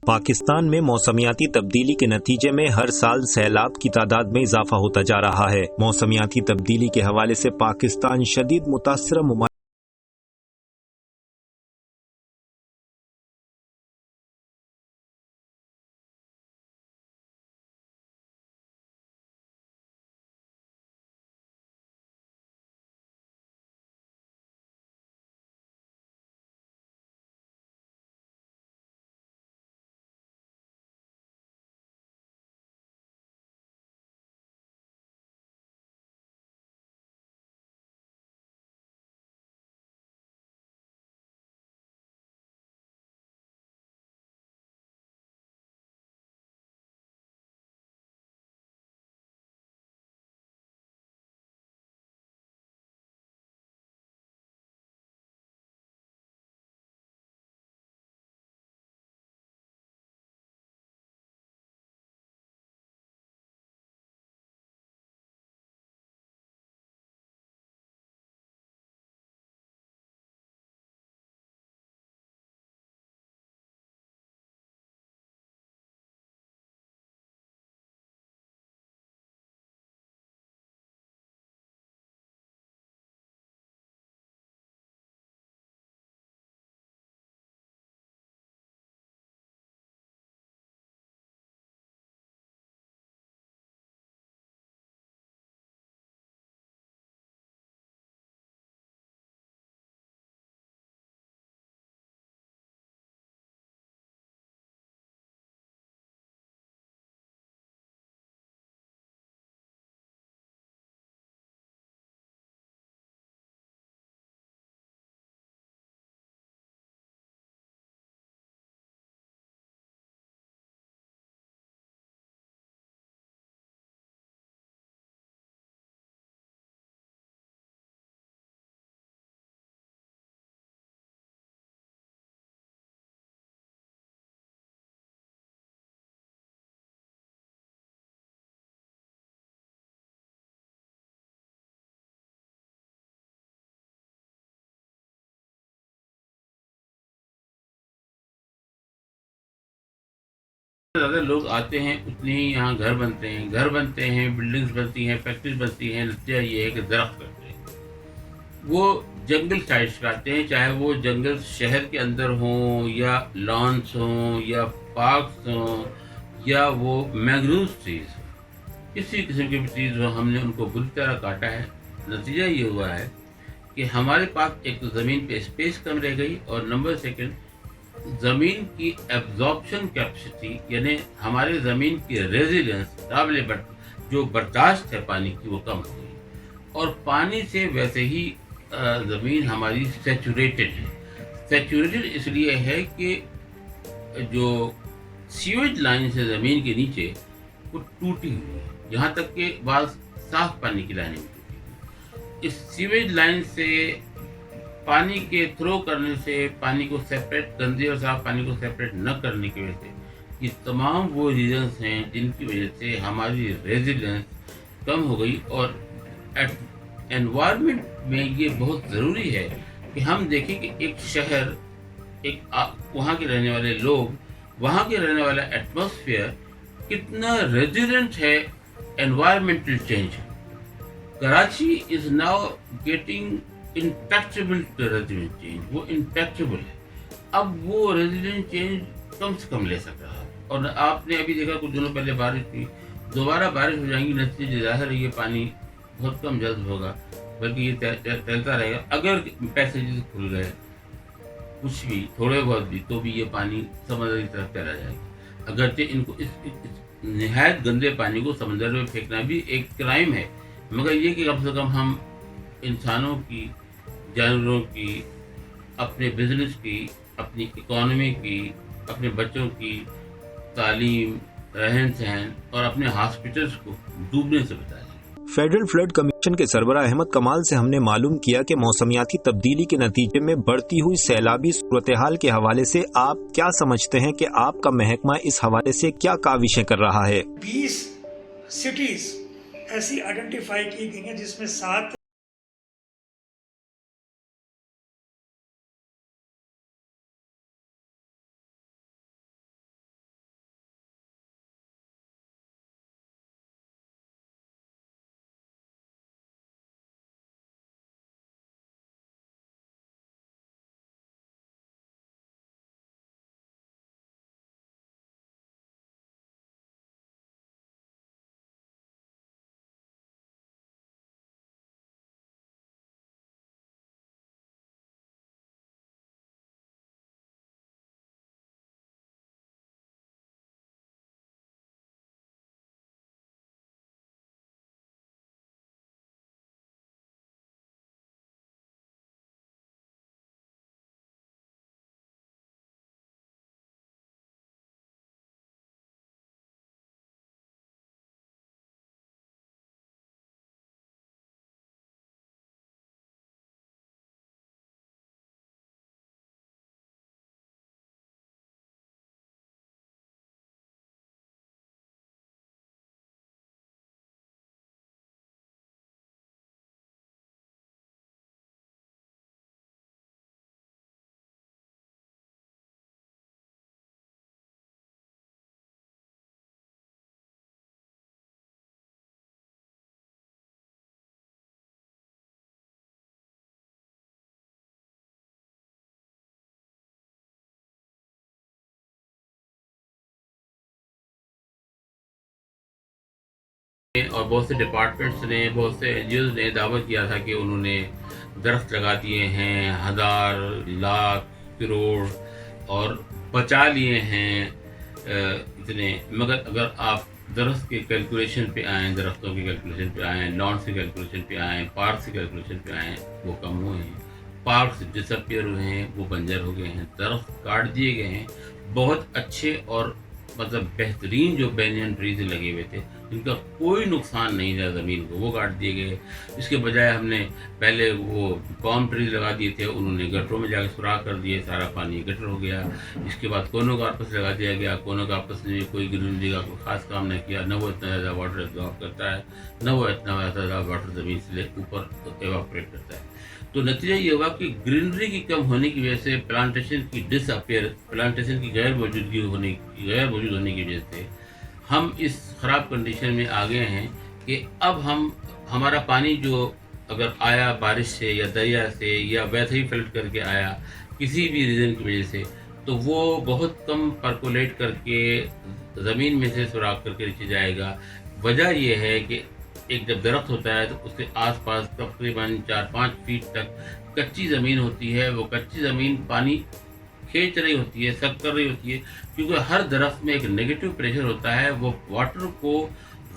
پاکستان میں موسمیاتی تبدیلی کے نتیجے میں ہر سال سیلاب کی تعداد میں اضافہ ہوتا جا رہا ہے۔ موسمیاتی تبدیلی کے حوالے سے پاکستان شدید متاثرہ ممالک زیادہ لوگ آتے ہیں اتنے ہی یہاں گھر بنتے ہیں، بلڈنگز بنتی ہیں، فیکٹریز بنتی ہیں، نتیجہ یہ ہے کہ درخت کٹتے ہیں۔ وہ جنگل سائٹس پہ آتے ہیں، چاہے وہ جنگل شہر کے اندر ہوں یا لانس ہوں یا پارکس ہوں یا وہ مینگرووز ٹریز ہوں، کسی قسم کی بھی چیز ہو، ہم نے ان کو بری طرح کاٹا ہے۔ نتیجہ یہ ہوا ہے کہ ہمارے پاس ایک تو زمین پہ اسپیس کم رہ گئی، اور نمبر سیکنڈ زمین کی ایبزارپشن کیپیسٹی، یعنی ہمارے زمین کی ریزیلنس جو برداشت ہے پانی کی، وہ کم ہو گئی، اور پانی سے ویسے ہی زمین ہماری سیچوریٹڈ ہے۔ سیچوریٹڈ اس لیے ہے کہ جو سیویج لائن ہے زمین کے نیچے، وہ ٹوٹی ہوئی ہے، یہاں تک کہ بعض صاف پانی کی لائنیں بھی ٹوٹی ہوئی۔ اس سیویج لائن سے پانی کے تھرو کرنے سے، پانی کو سیپریٹ، گندے اور صاف پانی کو سیپریٹ نہ کرنے کی وجہ سے، یہ تمام وہ ریزنس ہیں جن کی وجہ سے ہماری ریزیلنس کم ہو گئی۔ اور انوائرمنٹ میں یہ بہت ضروری ہے کہ ہم دیکھیں کہ ایک شہر، وہاں کے رہنے والے لوگ، وہاں کے رہنے والا ایٹماسفیئر کتنا ریزیلنٹ ہے environmental change. Karachi is now getting untouchable resident change, وہ انٹچبل ہے۔ اب وہ ریزیڈنٹ چینج کم سے کم لے سک رہا ہے، اور آپ نے ابھی دیکھا کچھ دنوں پہلے بارش تھی، دوبارہ بارش ہو جائیں گی، نتیجے ظاہر ہے یہ پانی بہت کم جذب ہوگا، بلکہ یہ تیرتا رہے گا۔ اگر پیسیجز کھل گئے کچھ بھی تھوڑے بہت بھی، تو بھی یہ پانی سمندر کی طرف چلا جائے گا۔ اگرچہ ان کو اس نہایت گندے پانی کو سمندر میں پھینکنا بھی ایک کرائم ہے، مگر یہ کہ کم سے کم ہم انسانوں کی، جانوروں کی، اپنے بزنس کی، اپنی اکانومی کی، اپنے بچوں کی تعلیم، رہن سہن اور اپنے ہاسپٹلس کو ڈوبنے سے بچائیں۔ فیڈرل فلڈ کمیشن کے سربراہ احمد کمال سے ہم نے معلوم کیا کہ موسمیاتی تبدیلی کے نتیجے میں بڑھتی ہوئی سیلابی صورتحال کے حوالے سے آپ کیا سمجھتے ہیں کہ آپ کا محکمہ اس حوالے سے کیا کاوشیں کر رہا ہے؟ 20 سٹیز ایسی آئیڈینٹیفائی کی گئی ہیں جس میں 7 اور بہت سے ڈپارٹمنٹس نے, بہت سے NGOs نے دعویٰ کیا تھا کہ انہوں نے درخت لگا دیے ہیں 1000 لاکھ کروڑ اور بچا لیے ہیں اتنے, مگر اگر آپ درخت کے کیلکولیشن پہ آئیں, درختوں کے کیلکولیشن پہ آئیں, لانس کے کیلکولیشن پہ آئیں, پارکس کے کیلکولیشن پہ آئیں, وہ کم ہوئے ہیں. پارکس ڈسپیئر ہوئے ہیں, وہ بنجر ہو گئے ہیں, درخت کاٹ دیے گئے ہیں. بہت اچھے اور مطلب بہترین جو بینین ٹریز لگے ہوئے تھے جن کا کوئی نقصان نہیں تھا زمین کو, وہ کاٹ دیے گئے. اس کے بجائے ہم نے پہلے وہ پام ٹریز لگا دیے تھے, انہوں نے گٹروں میں جا کے سوراخ کر دیے, سارا پانی گٹر ہو گیا. اس کے بعد کونو کارپس لگا دیا گیا. کونو کارپس نے کوئی گرینری کا کوئی خاص کام نہیں کیا, نہ وہ اتنا زیادہ واٹر ایبزارب کرتا ہے, نہ وہ اتنا زیادہ واٹر زمین سے اوپر ایواپریٹ کرتا ہے. تو نتیجہ یہ ہوا کہ گرینری کی کم ہونے کی وجہ سے, پلانٹیشن کی غیر موجود ہونے کی وجہ سے ہم اس خراب کنڈیشن میں آ گئے ہیں کہ اب ہمارا پانی جو اگر آیا بارش سے یا دریا سے یا ویسے ہی فلٹ کر کے آیا کسی بھی ریزن کی وجہ سے, تو وہ بہت کم پرکولیٹ کر کے زمین میں سے سوراخ کر کے نیچے جائے گا. وجہ یہ ہے کہ ایک جب درخت ہوتا ہے تو اس کے آس پاس تقریباً 4-5 فیٹ تک کچی زمین ہوتی ہے. وہ کچی زمین پانی کھینچ رہی ہوتی ہے, سک کر رہی ہوتی ہے, کیونکہ ہر درخت میں ایک نیگیٹو پریشر ہوتا ہے. وہ واٹر کو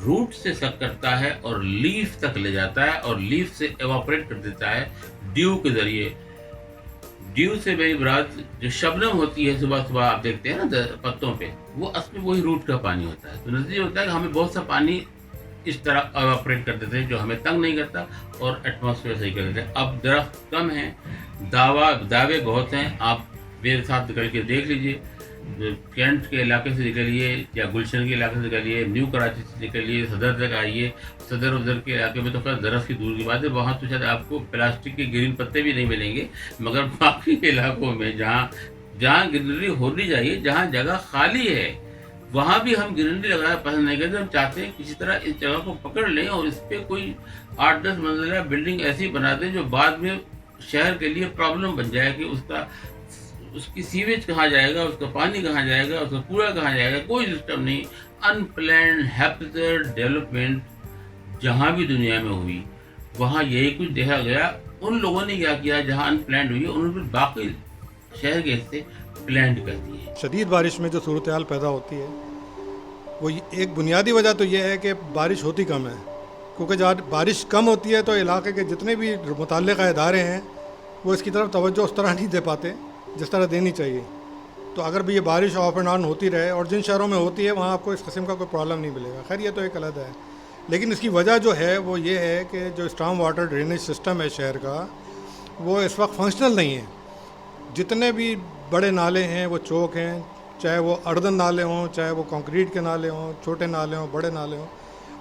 روٹ سے سک کرتا ہے اور لیف تک لے جاتا ہے, اور لیف سے ایواپریٹ کر دیتا ہے ڈیو کے ذریعے. ڈیو سے میری مراد جو شبنم ہوتی ہے صبح صبح آپ دیکھتے ہیں نا پتوں پہ, وہ اصل میں وہی روٹ کا پانی ہوتا ہے. تو نتیجہ ہوتا ہے کہ ہمیں بہت سا پانی اس طرح ایواپریٹ کر دیتے ہیں جو ہمیں تنگ نہیں کرتا اور ایٹماسفیئر صحیح کر دیتے ہیں. اب درخت کم ہیں, دعوے بہت ہیں. آپ میرے ساتھ نکل کے دیکھ لیجئے, کینٹ کے علاقے سے نکلیے یا گلشن کے علاقے سے نکلیے, نیو کراچی سے نکلیے, صدر تک آئیے. صدر ادھر کے علاقے میں تو خیر درخت کی دور کی بات ہے, وہاں تو شاید آپ کو پلاسٹک کے گرین پتے بھی نہیں ملیں گے, مگر باقی علاقوں میں جہاں گرینری ہونی چاہیے, جہاں جگہ خالی ہے, وہاں بھی ہم گرینری لگانا پسند نہیں کرتے. ہم چاہتے ہیں کسی طرح اس جگہ کو پکڑ لیں اور اس پہ کوئی 8-10 منزلہ بلڈنگ ایسی بنا دیں جو بعد میں شہر کے لیے پرابلم بن جائے کہ اس کی سیویج کہاں جائے گا, اس کا پانی کہاں جائے گا, اس کا کوڑا کہاں جائے گا, کوئی سسٹم نہیں. ان پلانڈ ہیپیٹل ڈیولپمنٹ جہاں بھی دنیا میں ہوئی وہاں یہی کچھ دیکھا گیا. ان لوگوں نے کیا کیا, جہاں ان پلانڈ ہوئی انہوں نے باقی شہر کے حصے پلانڈ کر دیے. شدید بارش میں جو صورتحال پیدا ہوتی ہے وہ ایک بنیادی وجہ تو یہ ہے کہ بارش ہوتی کم ہے, کیونکہ جب بارش کم ہوتی ہے تو علاقے کے جتنے بھی متعلقہ ادارے ہیں وہ اس کی طرف توجہ اس طرح نہیں دے پاتے جس طرح دینی چاہیے. تو اگر بھی یہ بارش آف اینڈ آن ہوتی رہے, اور جن شہروں میں ہوتی ہے وہاں آپ کو اس قسم کا کوئی پرابلم نہیں ملے گا, خیر یہ تو ایک علیحدہ ہے. لیکن اس کی وجہ جو ہے وہ یہ ہے کہ جو اسٹارم واٹر ڈرینیج سسٹم ہے شہر کا, وہ اس وقت فنکشنل نہیں ہے. جتنے بھی بڑے نالے ہیں وہ چوک ہیں, چاہے وہ اردن نالے ہوں, چاہے وہ کنکریٹ کے نالے ہوں, چھوٹے نالے ہوں, بڑے نالے ہوں,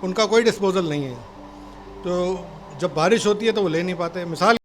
ان کا کوئی ڈسپوزل نہیں ہے. تو جب بارش ہوتی ہے تو وہ لے نہیں پاتے. مثال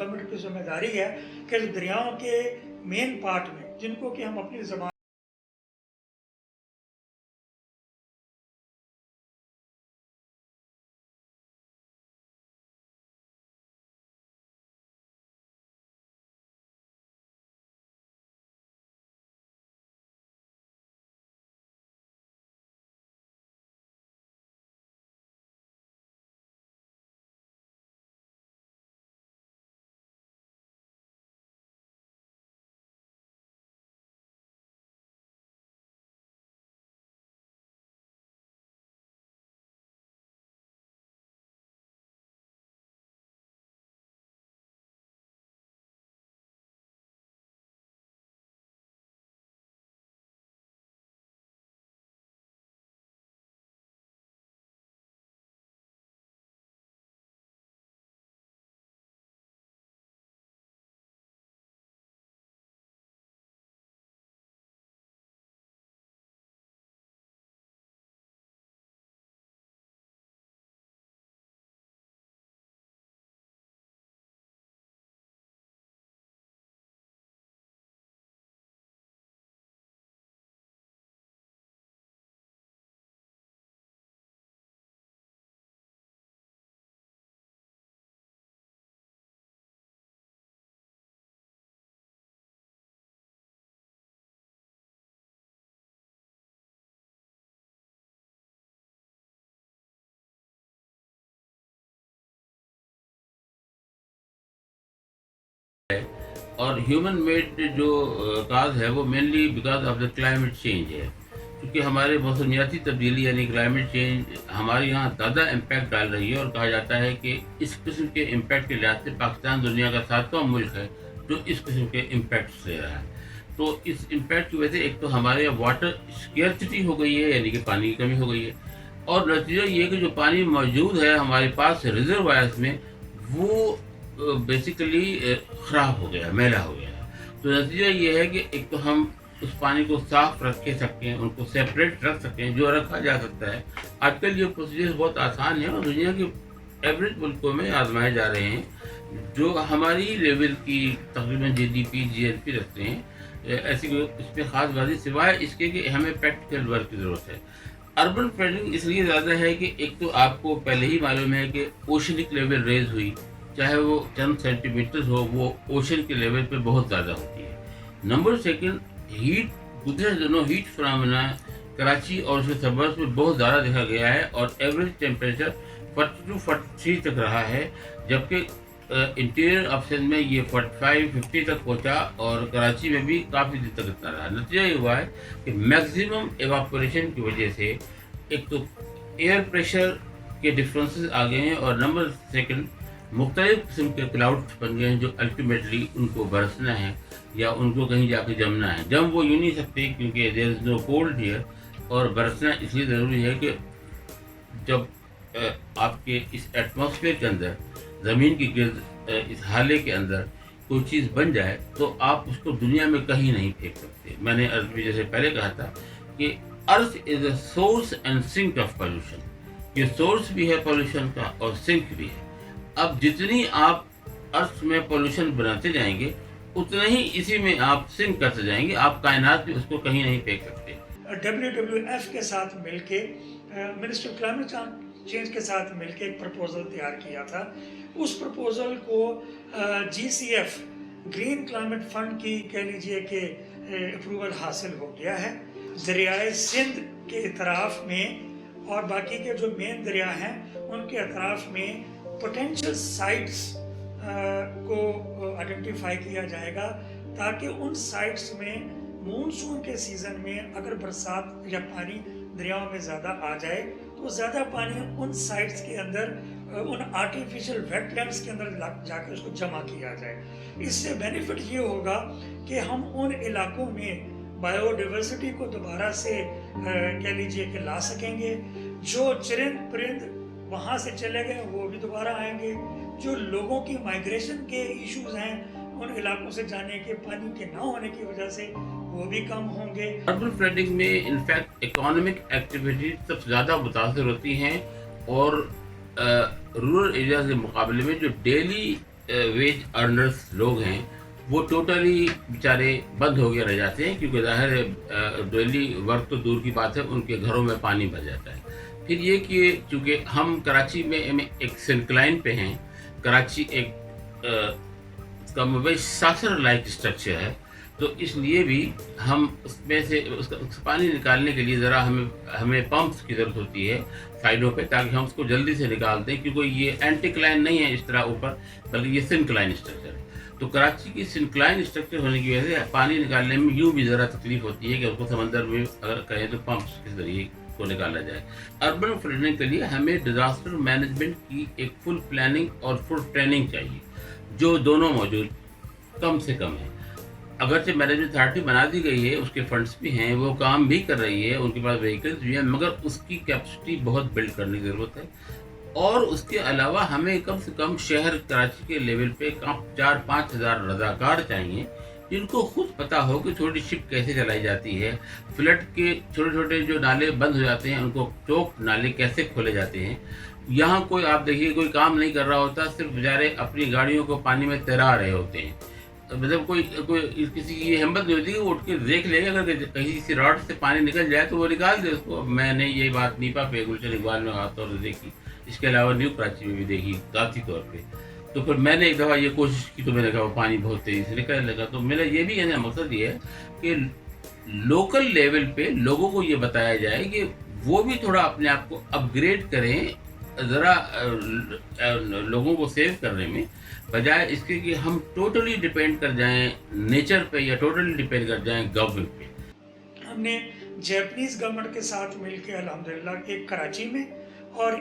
گورنمنٹ کی ذمہ داری ہے کہ دریاؤں کے مین پارٹ میں جن کو کہ ہم اپنی زبان اور ہیومن میڈ جو کاز ہے وہ mainly because of the climate change ہے، کیونکہ ہمارے موسمیاتی تبدیلی یعنی کلائمیٹ چینج ہمارے یہاں زیادہ امپیکٹ ڈال رہی ہے، اور کہا جاتا ہے کہ اس قسم کے امپیکٹ کے لحاظ سے پاکستان دنیا کا 7واں ملک ہے جو اس قسم کے امپیکٹ لے رہا ہے۔ تو اس امپیکٹ کی وجہ سے ایک تو ہمارے یہاں واٹر اسکیئرسٹی ہو گئی ہے، یعنی کہ پانی کی کمی ہو گئی ہے، اور نتیجہ یہ کہ جو پانی موجود ہے ہمارے پاس ریزروائرز میں وہ بیسیکلی خراب ہو گیا، میلا ہو گیا ہے۔ تو نتیجہ یہ ہے کہ ایک تو ہم اس پانی کو صاف رکھ کے سکتے ہیں، ان کو سیپریٹ رکھ سکتے ہیں جو رکھا جا سکتا ہے۔ آج کل یہ پروسیجر بہت آسان ہے اور دنیا کے ایوریج ملکوں میں آزمائے جا رہے ہیں جو ہماری لیول کی تقریباً G D P G L P رکھتے ہیں۔ ایسی کوئی اس پہ خاص بازی سوائے اس کے کہ ہمیں پریکٹیکل ورک کی ضرورت ہے۔ اربن فلڈنگ اس لیے زیادہ ہے کہ ایک تو آپ کو پہلے ہی معلوم ہے کہ اوشنک لیول ریز ہوئی، چاہے وہ چند سینٹی میٹر ہو، وہ اوشن کے لیول پہ بہت زیادہ ہوتی ہے۔ نمبر سیکنڈ، ہیٹ گزشتہ دنوں ہیٹ فنامنا کراچی اور اس کے سبربز میں بہت زیادہ دیکھا گیا ہے، اور ایوریج ٹیمپریچر 42 43 تک رہا ہے، جبکہ انٹیریئر آف سندھ میں یہ 45 50 تک پہنچا، اور کراچی میں بھی کافی دن تک اتنا رہا۔ نتیجہ یہ ہوا ہے کہ میکسیمم ایواپوریشن کی وجہ سے ایک تو ایئر پریشر کے ڈفرینسز آ گئے ہیں، اور نمبر سیکنڈ مختلف قسم کے کلاؤڈ بن گئے ہیں جو الٹیمیٹلی ان کو برسنا ہے یا ان کو کہیں جا کے جمنا ہے۔ جم وہ یوں نہیں سکتے کیونکہ دیر از نو کولڈ ہیئر، اور برسنا اس لیے ضروری ہے کہ جب آپ کے اس ایٹماسفیئر کے اندر، زمین کے گرد، اس حالے کے اندر کوئی چیز بن جائے تو آپ اس کو دنیا میں کہیں نہیں پھینک سکتے۔ میں نے عرض میں جیسے پہلے کہا تھا کہ earth is a source and sink of pollution, یہ سورس بھی ہے پالوشن کا اور سنک بھی ہے۔ اب جتنی آپ ارتھ میں پولوشن بناتے جائیں گے اتنا ہی اسی میں آپ سنک کرتے جائیں گے، آپ کائنات میں اس کو کہیں نہیں پھینک سکتے۔ WWF کے ساتھ مل کے، منسٹر کلائمیٹ چینج کے ساتھ مل کے ایک پرپوزل تیار کیا تھا۔ اس پرپوزل کو GCF گرین کلائمیٹ فنڈ کی کہہ لیجئے کہ اپروول حاصل ہو گیا ہے۔ دریائے سندھ کے اطراف میں اور باقی کے جو مین دریا ہیں ان کے اطراف میں پوٹینشیل سائٹس کو آئیڈینٹیفائی کیا جائے گا، تاکہ ان سائٹس میں مونسون کے سیزن میں اگر برسات یا پانی دریاؤں میں زیادہ آ جائے تو زیادہ پانی ان سائٹس کے اندر، ان آرٹیفیشل ویٹ لینڈس کے اندر جا کے اس کو جمع کیا جائے۔ اس سے بینیفٹ یہ ہوگا کہ ہم ان علاقوں میں بایو ڈیورسٹی کو دوبارہ سے کہہ لیجئے کہ لا سکیں گے۔ جو چرند پرند وہاں سے چلے گئے وہ بھی دوبارہ آئیں گے۔ جو لوگوں کی مائیگریشن کے ایشوز ہیں ان علاقوں سے جانے کے، پانی کے نہ ہونے کی وجہ سے، وہ بھی کم ہوں گے۔ اربن فلڈنگ میں انفیکٹ اکانومک ایکٹیویٹی سب سے زیادہ متاثر ہوتی ہیں، اور رورل ایریاز کے مقابلے میں جو ڈیلی ویج ارنرس لوگ ہیں وہ ٹوٹلی بیچارے بند ہو کے رہ جاتے ہیں، کیونکہ ظاہر ہے ڈیلی ورک تو دور کی بات ہے، ان کے گھروں میں پانی بھر جاتا ہے۔ پھر یہ کہ چونکہ ہم کراچی میں ایک سنکلائن پہ ہیں، کراچی ایک کم و بیش ساسر لائک اسٹرکچر ہے، تو اس لیے بھی ہم اس میں سے اس کا پانی نکالنے کے لیے ذرا ہمیں پمپس کی ضرورت ہوتی ہے سائڈوں پہ، تاکہ ہم اس کو جلدی سے نکال دیں، کیونکہ یہ اینٹی کلائن نہیں ہے اس طرح اوپر، بلکہ یہ سنکلائن اسٹرکچر ہے۔ تو کراچی کی سنکلائن اسٹرکچر ہونے کی وجہ سے پانی نکالنے میں یوں بھی ذرا تکلیف ہوتی ہے کہ اس کو سمندر میں اگر کہیں تو پمپس کے ذریعے کو نکالا جائے۔ اربن فلڈنگ کے لیے ہمیں ڈیزاسٹر مینجمنٹ کی ایک فل پلاننگ اور فل ٹریننگ چاہیے، جو دونوں موجود کم سے کم ہے۔ اگرچہ مینجمنٹ اتھارٹی بنا دی گئی ہے، اس کے فنڈس بھی ہیں، وہ کام بھی کر رہی ہے، ان کے پاس وہیکلس بھی ہیں، مگر اس کی کیپیسٹی بہت بلڈ کرنے کی ضرورت ہے۔ اور اس کے علاوہ ہمیں کم سے کم شہر کراچی کے لیول پہ 4-5 ہزار رضاکار چاہیے، جن کو خود پتہ ہو کہ چھوٹی شپ کیسے چلائی جاتی ہے، فلڈ کے چھوٹے چھوٹے جو نالے بند ہو جاتے ہیں ان کو چوک نالے کیسے کھولے جاتے ہیں۔ یہاں کوئی آپ دیکھیے کوئی کام نہیں کر رہا ہوتا، صرف بیچارے اپنی گاڑیوں کو پانی میں تیرا رہے ہوتے ہیں، مطلب کوئی کسی کی یہ ہمت نہیں ہوتی کہ وہ اٹھ کے دیکھ لے گا، اگر کہیں سے راڈ سے پانی نکل جائے تو وہ نکال دے اس کو۔ میں نے یہ بات نیپا پہ گلشن اقبال میں خاص طور سے دیکھی، اس کے علاوہ نیو کراچی میں بھی دیکھی ذاتی طور پہ۔ تو پھر میں نے ایک دفعہ یہ کوشش کی تو میں نے کہا وہ پانی بہت تیزی سے نکلنے لگا۔ تو میرا یہ بھی کہنے کا مقصد یہ ہے کہ لوکل لیول پہ لوگوں کو یہ بتایا جائے کہ وہ بھی تھوڑا اپنے آپ کو اپ گریڈ کریں، ذرا لوگوں کو سیو کرنے میں، بجائے اس کے کہ ہم ٹوٹلی ڈپینڈ کر جائیں نیچر پہ یا ٹوٹلی ڈپینڈ کر جائیں گورنمنٹ پہ۔ ہم نے جیپنیز گورنمنٹ کے ساتھ مل کے الحمدللہ ایک کراچی میں اور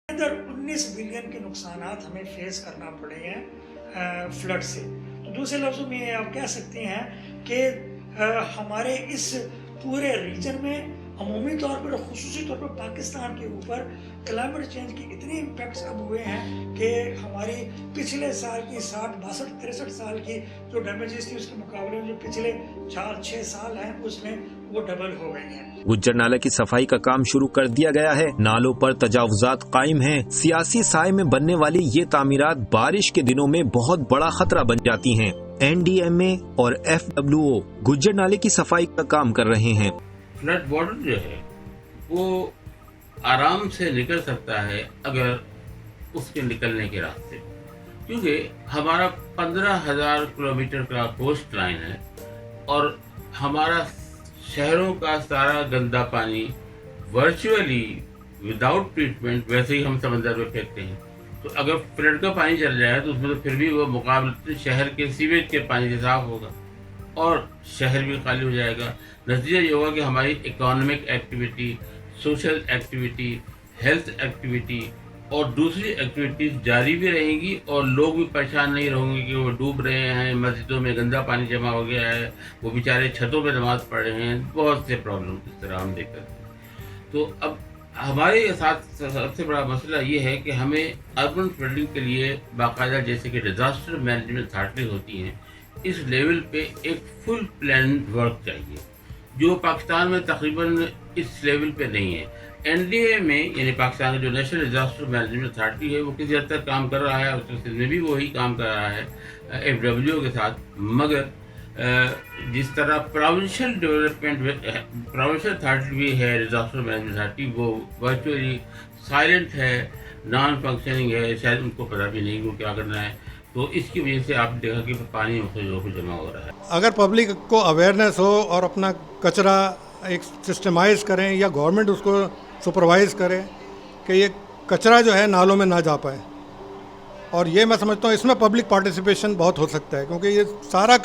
اندر 19 بلین کے نقصانات ہمیں فیس کرنا پڑے ہیں فلڈ سے۔ تو دوسرے لفظوں میں آپ کہہ سکتے ہیں کہ ہمارے اس پورے ریجن میں عمومی طور پر خصوصی طور پر پاکستان کے اوپر کلائمیٹ چینج کی اتنے امپیکٹس اب ہوئے ہیں کہ ہماری پچھلے سال کی 60 62 63 سال کی جو ڈیمیجز تھی اس کے مقابلے میں جو پچھلے 4-6 سال ہیں اس میں وہ ڈبل ہو گئی ہیں۔ گجر نالے کی صفائی کا کام شروع کر دیا گیا ہے، نالوں پر تجاوزات قائم ہیں، سیاسی سائے میں بننے والی یہ تعمیرات بارش کے دنوں میں بہت بڑا خطرہ بن جاتی ہیں۔ NDMA اور FWO گجر نالے کی صفائی کا کام کر رہے ہیں۔ فلڈ واٹر جو ہے وہ آرام سے نکل سکتا ہے اگر اس کے نکلنے کے راستے، کیونکہ ہمارا 15,000 کلومیٹر کا کوسٹ لائن ہے اور ہمارا شہروں کا سارا گندا پانی ورچولی وداؤٹ ٹریٹمنٹ ویسے ہی ہم سمندر میں پھینکتے ہیں۔ تو اگر فلڈ کا پانی چل جائے تو اس میں تو پھر بھی وہ مقابلتاً شہر کے سیویج کے پانی سے صاف ہوگا۔ اور شہر بھی خالی ہو جائے گا. نتیجہ یہ ہوگا کہ ہماری economic activity, social activity, health activity اور دوسری ایکٹیویٹیز جاری بھی رہیں گی, اور لوگ بھی پریشان نہیں رہیں گے کہ وہ ڈوب رہے ہیں, مسجدوں میں گندا پانی جمع ہو گیا ہے, وہ بیچارے چھتوں پہ نماز پڑھ رہے ہیں. بہت سے پرابلم اس طرح ہم دیکھ سکتے ہیں. تو اب ہمارے ساتھ سب سے بڑا مسئلہ یہ ہے کہ ہمیں اربن فلڈنگ کے لیے باقاعدہ, جیسے کہ ڈیزاسٹر مینجمنٹ اتھارٹیز ہوتی ہیں, اس لیول پہ ایک فل پلان ورک چاہیے, جو پاکستان میں تقریباً اس لیول پہ نہیں ہے. این ڈی اے میں, یعنی پاکستان کا جو نیشنل ڈیزاسٹر مینجمنٹ اتھارٹی ہے, وہ کسی حد تک کام کر رہا ہے, اتر پردیش میں بھی وہی کام کر رہا ہے ایف ڈبلیو کے ساتھ. مگر جس طرح پروونشل ڈیولپمنٹ پروونشل اتھارٹی بھی ہے ڈیزاسٹر مینجمنٹ اتھارٹی, وہ ورچولی سائلنٹ ہے, نان فنکشننگ ہے, شاید ان کو پتہ بھی نہیں وہ کیا کرنا ہے. تو اس کی وجہ سے آپ نے دیکھا کہ پانی مختلف کو جمع ہو رہا ہے. اگر پبلک کو اویئرنیس ہو اور اپنا کچرا ایک سسٹمائز کریں, یا گورنمنٹ اس کو سپروائز کرے کہ یہ کچرا جو ہے نالوں میں نہ جا پائے, اور یہ میں سمجھتا ہوں اس میں پبلک پارٹیسپیشن بہت ہو سکتا ہے, کیونکہ یہ سارا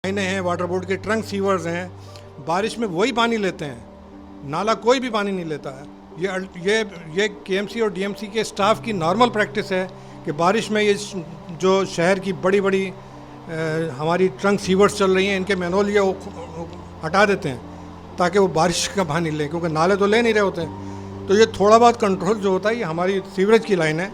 ہیں, واٹر بورڈ کے ٹرنک سیورز ہیں, بارش میں وہی پانی لیتے ہیں, نالا کوئی بھی پانی نہیں لیتا ہے. یہ کے ایم سی اور ڈی ایم سی کے اسٹاف کی نارمل پریکٹس ہے کہ بارش میں یہ جو شہر کی بڑی بڑی ہماری ٹرنک سیورز چل رہی ہیں, ان کے مینول یہ ہٹا دیتے ہیں تاکہ وہ بارش کا پانی لیں, کیونکہ نالے تو لے نہیں رہے ہوتے ہیں. تو یہ تھوڑا بہت کنٹرول جو ہوتا ہے, یہ ہماری سیوریج کی لائن ہے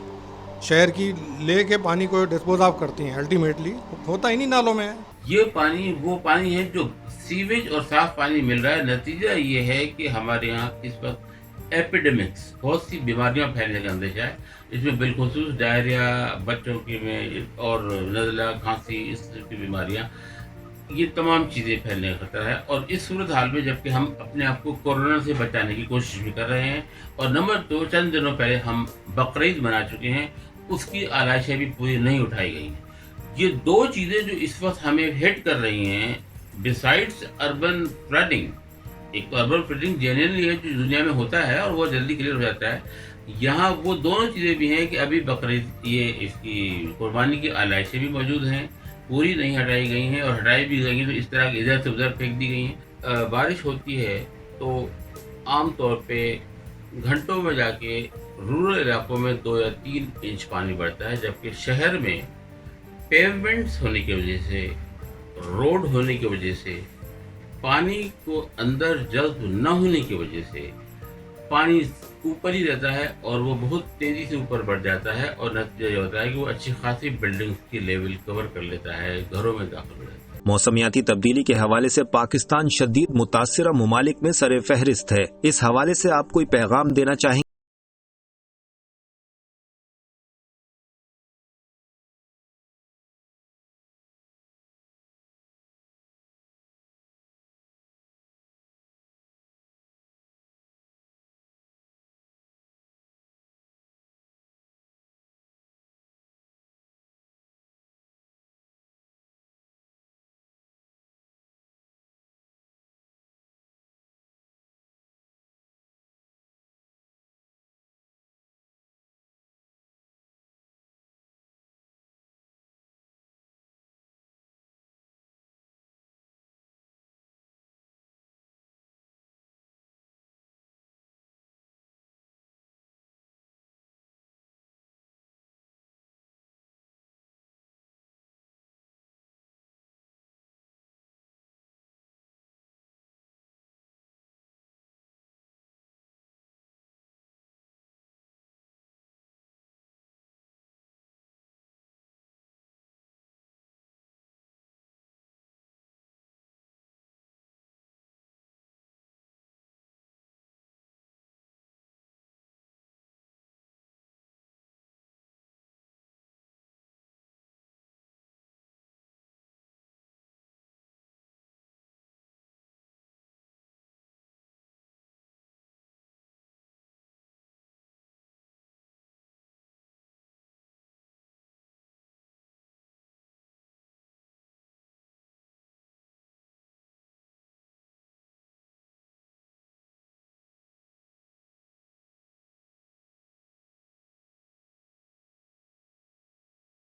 شہر کی, لے کے پانی کو ڈسپوز آف کرتی ہیں. الٹیمیٹلی ہوتا ہی نہیں نالوں میں. یہ پانی وہ پانی ہے جو سیویج اور صاف پانی مل رہا ہے. نتیجہ یہ ہے کہ ہمارے یہاں اس وقت ایپیڈیمکس, بہت سی بیماریاں پھیلنے کا اندیشہ ہے. اس میں بالخصوص ڈائریا بچوں کی میں, اور نزلہ, کھانسی, اس طرح کی بیماریاں, یہ تمام چیزیں پھیلنے کا خطرہ ہے. اور اس صورتحال میں جبکہ ہم اپنے آپ کو کورونا سے بچانے کی کوشش بھی کر رہے ہیں, اور نمبر 2, چند دنوں پہلے ہم بقرعید منا چکے ہیں, اس کی آلائشیں بھی پوری نہیں اٹھائی گئی ہیں. یہ دو چیزیں جو اس وقت ہمیں ہٹ کر رہی ہیں ڈسائڈس اربن فلڈنگ. ایک تو اربن فلڈنگ جنرلی ہے جو دنیا میں ہوتا ہے اور وہ جلدی کلیئر ہو جاتا ہے. یہاں وہ دونوں چیزیں بھی ہیں کہ ابھی بقرعید یہ اس کی قربانی کی آلائشیں بھی موجود ہیں, پوری نہیں ہٹائی گئی ہیں, اور ہٹائی بھی گئی ہیں تو اس طرح کی ادھر سے ادھر پھینک دی گئی ہیں. بارش ہوتی ہے تو عام طور پہ گھنٹوں میں جا کے رورل علاقوں میں 2 یا 3 انچ پانی بڑھتا ہے, جبکہ شہر میں پیومنٹس ہونے کی وجہ سے, روڈ ہونے کی وجہ سے, پانی کو اندر جذب نہ ہونے کی وجہ سے پانی اوپر ہی رہتا ہے, اور وہ بہت تیزی سے اوپر بڑھ جاتا ہے, اور نتیجہ یہ ہوتا ہے کہ وہ اچھی خاصی بلڈنگز کی لیول کور کر لیتا ہے, گھروں میں داخل ہو جاتا ہے. موسمیاتی تبدیلی کے حوالے سے پاکستان شدید متاثرہ ممالک میں سر فہرست ہے. اس حوالے سے آپ کوئی پیغام دینا چاہیں؟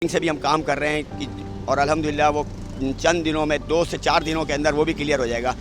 سے بھی ہم کام کر رہے ہیں اور الحمدللہ وہ چند دنوں میں 2 سے 4 دنوں کے اندر وہ بھی کلیئر ہو جائے گا.